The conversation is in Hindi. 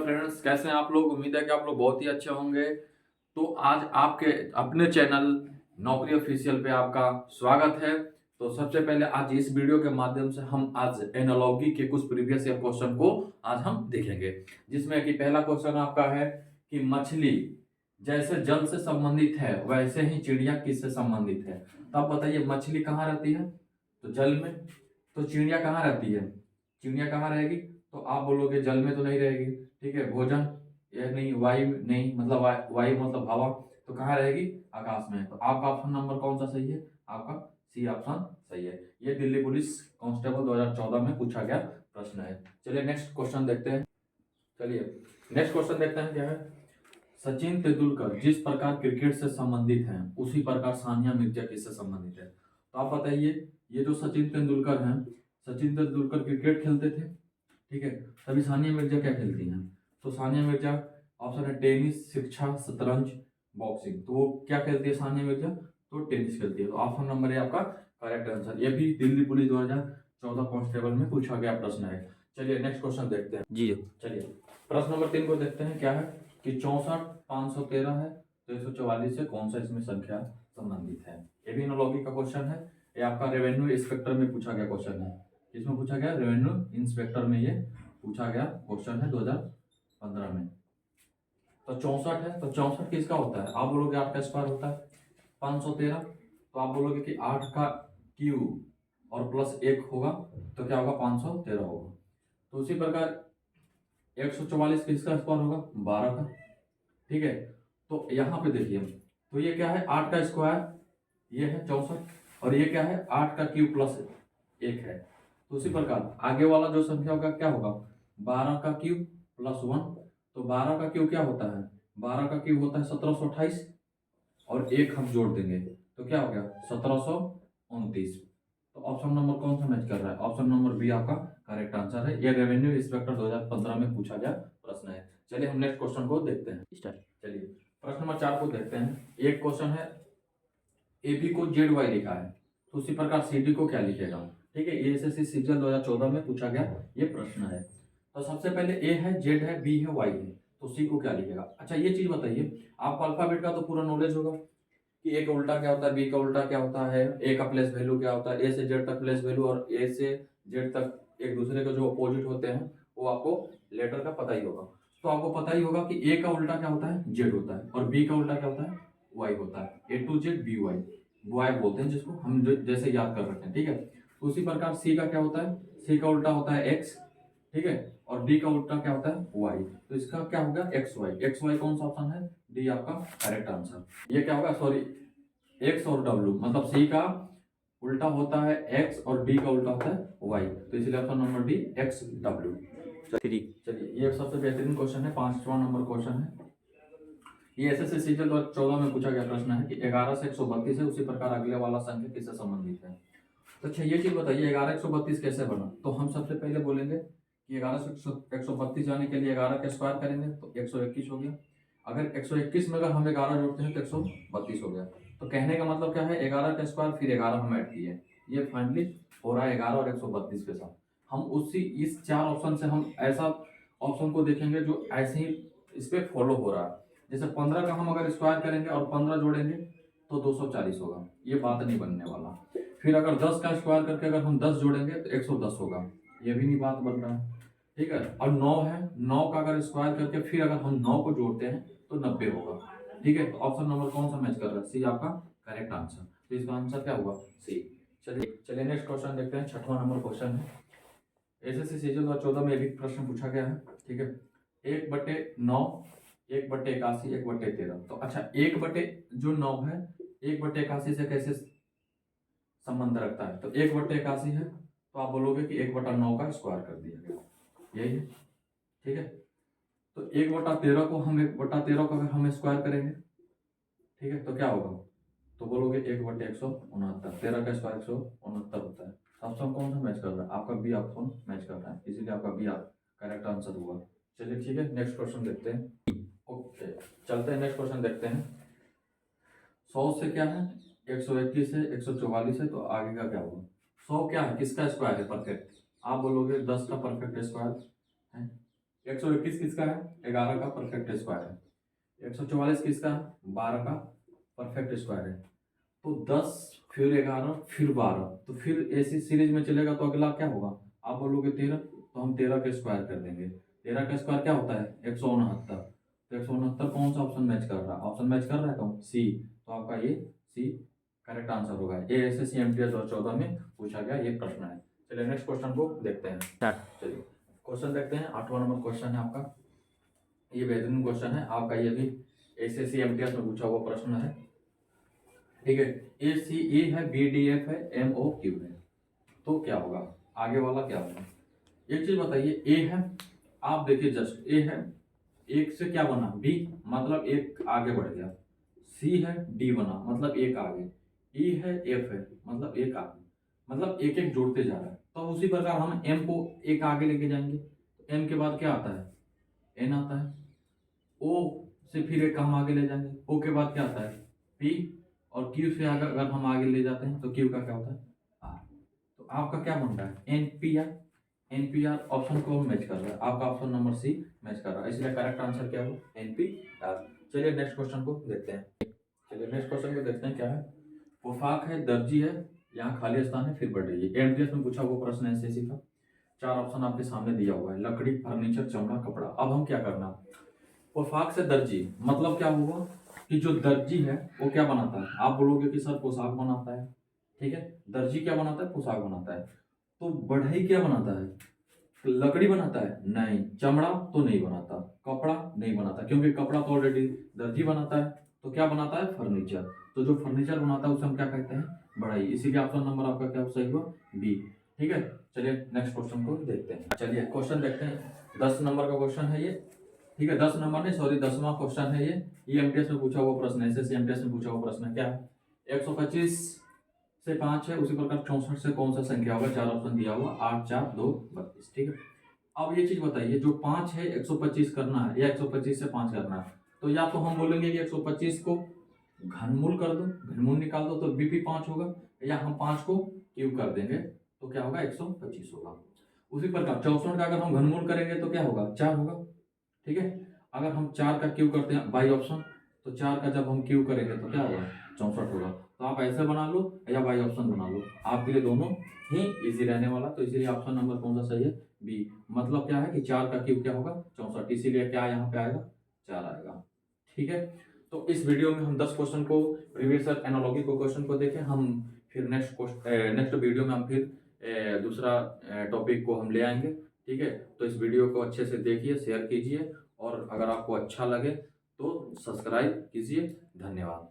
फ्रेंड्स, कैसे हैं आप लोग। उम्मीद है कि आप लोग बहुत ही अच्छे होंगे। तो आज आपके अपने चैनल नौकरी ऑफिशियल पे आपका स्वागत है। तो सबसे पहले आज इस वीडियो के माध्यम से हम आज एनालॉजी के कुछ प्रीवियस ईयर क्वेश्चन को आज हम देखेंगे, जिसमें कि पहला क्वेश्चन आपका है कि मछली जैसे जल से संबंधित है वैसे ही चिड़िया किससे संबंधित है। तो आप बताइए, मछली कहाँ रहती है? तो जल में। तो चिड़िया कहाँ रहती है? चिड़िया कहाँ रहेगी? तो आप बोलोगे जल में तो नहीं रहेगी। ठीक है, भोजन यह नहीं, वायु नहीं, मतलब वायु मतलब हवा, तो कहाँ रहेगी? आकाश में। तो आपका ऑप्शन नंबर कौन सा सही है? आपका सी ऑप्शन सही है। ये दिल्ली पुलिस कांस्टेबल 2014 में पूछा गया प्रश्न है। चलिए नेक्स्ट क्वेश्चन देखते हैं। चलिए नेक्स्ट क्वेश्चन देखते हैं क्या है। सचिन तेंदुलकर जिस प्रकार क्रिकेट से संबंधित हैं उसी प्रकार सानिया मिर्जा किससे संबंधित है। तो आप बताइए, ये जो सचिन तेंदुलकर हैं, सचिन तेंदुलकर क्रिकेट खेलते थे, ठीक है। तभी सानिया मिर्जा क्या खेलती हैं? तो सानिया मिर्जा ऑप्शन है टेनिस, शिक्षा, शतरंज, बॉक्सिंग। तो वो क्या खेलती है सानिया मिर्जा? तो टेनिस खेलती है। तो ऑप्शन नंबर है आपका करेक्ट आंसर। ये भी दिल्ली पुलिस 2014 कांस्टेबल में पूछा गया प्रश्न है। चलिए नेक्स्ट क्वेश्चन देखते हैं जी। चलिए प्रश्न नंबर 3 को देखते हैं क्या है कि 64 513 है, तो 144 से कौन सा इसमें संख्या संबंधित है। ये भी एनालॉजी का क्वेश्चन है। ये आपका रेवेन्यू इंस्पेक्टर में पूछा गया क्वेश्चन है। इसमें पूछा गया रेवेन्यू इंस्पेक्टर में, ये पूछा गया क्वेश्चन है 2015 में। तो 64 है, तो 64 किसका होता है? आप बोलोगे 8 का स्क्वायर होता है। 513, तो आप बोलोगे कि 8 का क्यूब और प्लस 1 होगा, तो क्या होगा? 513 होगा। तो उसी प्रकार 144 किसका स्क्वायर होगा? 12 का। ठीक है, तो यहाँ पे देखिए, तो ये क्या है? 8 का स्क्वायर, ये है 64, और ये क्या है? 8 का क्यूब प्लस 1 है। तो उसी प्रकार आगे वाला जो संख्या होगा क्या होगा? 12 का क्यूब प्लस 1। तो 12 का क्यूब क्या होता है? 12 का क्यूब होता है 1728, और एक हम जोड़ देंगे तो क्या हो गया? 1729। तो ऑप्शन नंबर कौन सा मैच कर रहा है? ऑप्शन नंबर बी आपका करेक्ट आंसर है। ये रेवेन्यू इंस्पेक्टर 2015 में पूछा गया प्रश्न है। चलिए हम नेक्स्ट क्वेश्चन को देखते हैं। स्टार्ट। चलिए प्रश्न नंबर 4 को देखते हैं। एक क्वेश्चन है, एबी को जेड वाई लिखा है, तो उसी प्रकार सीडी को क्या लिखेगा? ठीक है, एएसएससी सीजन 2014 में पूछा गया ये प्रश्न है। तो सबसे पहले ए है, जेड है, बी है, वाई है, तो सी को क्या लिखेगा? अच्छा ये चीज बताइए, आपको अल्फाबेट का तो पूरा नॉलेज होगा कि ए का उल्टा क्या होता है, बी का उल्टा क्या होता है, ए का प्लेस वैल्यू क्या होता है, ए से जेड तक प्लेस वैल्यू, और ए से जेड तक एक दूसरे के जो अपोजिट होते हैं वो आपको लेटर का पता ही होगा। तो आपको पता ही होगा कि ए का उल्टा क्या होता है? जेड होता है, और बी का उल्टा क्या होता है? वाई होता है। A to Z B Y, Y बोलते हैं जिसको हम जैसे याद कर रखे हैं। ठीक है, तो उसी प्रकार सी का क्या होता है? सी का उल्टा होता है एक्स, ठीक है, और डी का उल्टा क्या होता है? वाई। तो इसका क्या होगा? X Y. एक्स वाई कौन सा ऑप्शन है? डी आपका करेक्ट आंसर। ये क्या होगा? सॉरी, एक्स और डब्ल्यू, मतलब सी का उल्टा होता है एक्स और डी का उल्टा होता है वाई, तो इसलिए option number D x W. चलिए ये सबसे बेहतरीन क्वेश्चन है, 5वां नंबर क्वेश्चन है। ये एसएससी सीजन 2014 में पूछा गया प्रश्न है कि 11 से 132 है, उसी प्रकार अगले वाला संख्या किससे संबंधित है। तो अच्छा ये चीज बताइए, 11 132 कैसे बना? तो हम सबसे पहले बोलेंगे कि 11 से 132 जाने के लिए 11 का स्क्वायर करेंगे तो 121 हो गया। अगर 121 में अगर हम 11 जोड़ते हैं तो 132 हो गया। तो कहने का मतलब क्या है? 11 का स्क्वायर फिर 11 हम ऐड किए, ये फाइनली हो रहा है 11 और 132 के साथ। हम उसी इस 4 ऑप्शन से हम ऐसा ऑप्शन को देखेंगे जो ऐसे ही इस पे फॉलो हो रहा है। जैसे 15 का हम अगर स्क्वायर करेंगे और 15 जोड़ेंगे तो 240 होगा, ये बात नहीं बनने वाला। फिर अगर 10 का स्क्वायर करके अगर हम 10 जोड़ेंगे तो 110 होगा, ये भी नहीं बात बन रहा है। ठीक है, और 9 है, 9 का अगर स्क्वायर करके फिर अगर हम 9 को जोड़ते हैं तो 90 होगा। ठीक है, तो ऑप्शन नंबर कौन सा मैच कर रहा है? सी आपका करेक्ट आंसर। तो इसका आंसर क्या हुआ? सी। चलिए नेक्स्ट क्वेश्चन देखते हैं। 6वां नंबर क्वेश्चन है, एसएससी सीजन 2014 में भी प्रश्न पूछा गया है। ठीक है, 1/9, 1/81, 1/13। तो अच्छा 1/9 है, 1/81 से कैसे संबंध रखता है? तो 1/81 है, तो आप बोलोगे कि 1/9 का स्क्वायर कर दिया गया, यही है। ठीक है, तो 1/13 को हम 1/13 को अगर हम स्क्वायर करेंगे, ठीक है, तो क्या होगा? तो बोलोगे 1/169, 13 का स्क्वायर 169 होता है। ऑप्शन कौन सा मैच कर रहा है? आपका बी ऑप्शन मैच कर रहा है, इसीलिए आपका बी आप करेक्ट आंसर हुआ। चलिए ठीक है, नेक्स्ट क्वेश्चन देखते हैं। ओके, चलते हैं नेक्स्ट क्वेश्चन देखते हैं। 100 से क्या है? 121 है, 144 है, तो आगे का क्या होगा? 100 क्या है? किसका स्क्वायर है? परफेक्ट। आप बोलोगे 10 का परफेक्ट स्क्वायर है, 121 किसका है? 11 का परफेक्ट स्क्वायर है। 144 किसका है? 12 का परफेक्ट स्क्वायर है। तो 10 फिर 11 फिर 12, तो फिर ऐसी सीरीज में चलेगा तो अगला क्या होगा? आप बोलोगे 13, तो हम 13 का स्क्वायर कर देंगे। 13 का स्क्वायर क्या होता है? 169। तो 169 कौन सा ऑप्शन मैच कर रहा है? ऑप्शन मैच कर रहा है कौन? सी। तो आपका ये सी करेक्ट आंसर होगा। ये एसएससी एमटीएस 2014 में पूछा गया ये प्रश्न है। चलिए नेक्स्ट क्वेश्चन को देखते हैं। चलिए क्वेश्चन देखते हैं। 8वां नंबर क्वेश्चन है आपका। ये बेहतरीन क्वेश्चन है आपका, ये भी एसएससी एमटीएस में पूछा हुआ प्रश्न है। ठीक है, ए सी ए है, बी डी एफ है, एम ओ क्यू है। तो क्या होगा? आगे वाला क्या होगा? एक चीज बताइए, ए है, आप देखिए जस्ट ए है, एक से क्या बना? बी, मतलब एक आगे बढ़ गया। सी है, डी बना, मतलब एक आगे। ई है, एफ है, मतलब एक आगे, मतलब एक एक जोड़ते जा रहा है। तो उसी प्रकार हम एम को एक आगे लेके जाएंगे। एम के बाद क्या आता है? एन आता है। ओ से फिर एक हम आगे ले जाएंगे। ओ के बाद क्या आता है? पी। और क्यू से अगर हम आगे ले जाते हैं तो क्यू का क्या होता है? आर। तो आपका क्या बन रहा है? एनपीआर। एनपीआर ऑप्शन को मैच कर रहा है, आपका ऑप्शन नंबर सी मैच कर रहा है, इसलिए करेक्ट आंसर क्या हो? एनपीआर। चलिए नेक्स्ट क्वेश्चन को देखते हैं। चलिए नेक्स्ट क्वेश्चन को देखते हैं क्या है। पोशाक है, दर्जी है, यहाँ खाली स्थान है, फिर बढ़ रही है। एमटीएस में पूछा हुआ प्रश्न है एसएससी का। 4 ऑप्शन आपके सामने दिया हुआ है, लकड़ी, फर्नीचर, चमड़ा, कपड़ा। अब हम क्या करना? पोशाक से दर्जी मतलब क्या हुआ कि जो दर्जी है वो क्या बनाता है? आप बोलोगे कि सर पोशाक बनाता है, ठीक है। दर्जी क्या बनाता है? पोशाक बनाता है। तो बढ़ई क्या बनाता है? लकड़ी बनाता है? नहीं। चमड़ा तो नहीं बनाता, कपड़ा नहीं बनाता, क्योंकि कपड़ा तो ऑलरेडी दर्जी बनाता है। तो क्या बनाता है? फर्नीचर। तो जो फर्नीचर बनाता है उसे हम क्या कहते हैं? बढ़ई। इसीलिए ऑप्शन नंबर आपका क्या सही हुआ? बी। ठीक है, चलिए नेक्स्ट क्वेश्चन को देखते हैं। चलिए क्वेश्चन देखते हैं। 10 नंबर का क्वेश्चन है ये। ठीक है, 10 नंबर नहीं, सॉरी 10वां क्वेश्चन है ये एमटीएस में पूछा हुआ प्रश्न है, एसएससी एमटीएस में पूछा हुआ प्रश्न है। क्या है? 125 से 5 है, उसी प्रकार 64 से कौन सा संख्या होगा? 4 ऑप्शन दिया हुआ, 8, 4, 2, 32। ठीक है, अब ये चीज बताइए, जो 5 है 125 करना है या 125 से 5 करना है, तो या तो हम बोलेंगे कि 125 को घनमूल कर दो, घनमूल निकाल दो तो बीपी 5 होगा, या हम 5 को क्यूब कर देंगे तो क्या होगा? 125 होगा। उसी प्रकार 64 का अगर हम घनमूल करेंगे तो क्या होगा? 4 होगा। ठीक है, अगर हम 4 का क्यू करते हैं बाई ऑप्शन, तो 4 का जब हम क्यू करेंगे तो क्या होगा? 64 होगा। तो आप ऐसे बना लो या बाई ऑप्शन बना लो, आपके लिए दोनों ही इजी रहने वाला। तो इसीलिए ऑप्शन नंबर कौन सा सही है? बी। मतलब क्या है कि 4 का क्यूब क्या होगा? 64, इसीलिए क्या यहाँ पे आएगा? 4 आएगा। ठीक है, तो इस वीडियो में हम 10 क्वेश्चन को, प्रीवियस ईयर एनालॉजी को क्वेश्चन को देखें। हम फिर नेक्स्ट वीडियो में हम फिर दूसरा टॉपिक को हम ले आएंगे। ठीक है, तो इस वीडियो को अच्छे से देखिए, शेयर कीजिए, और अगर आपको अच्छा लगे तो सब्सक्राइब कीजिए। धन्यवाद।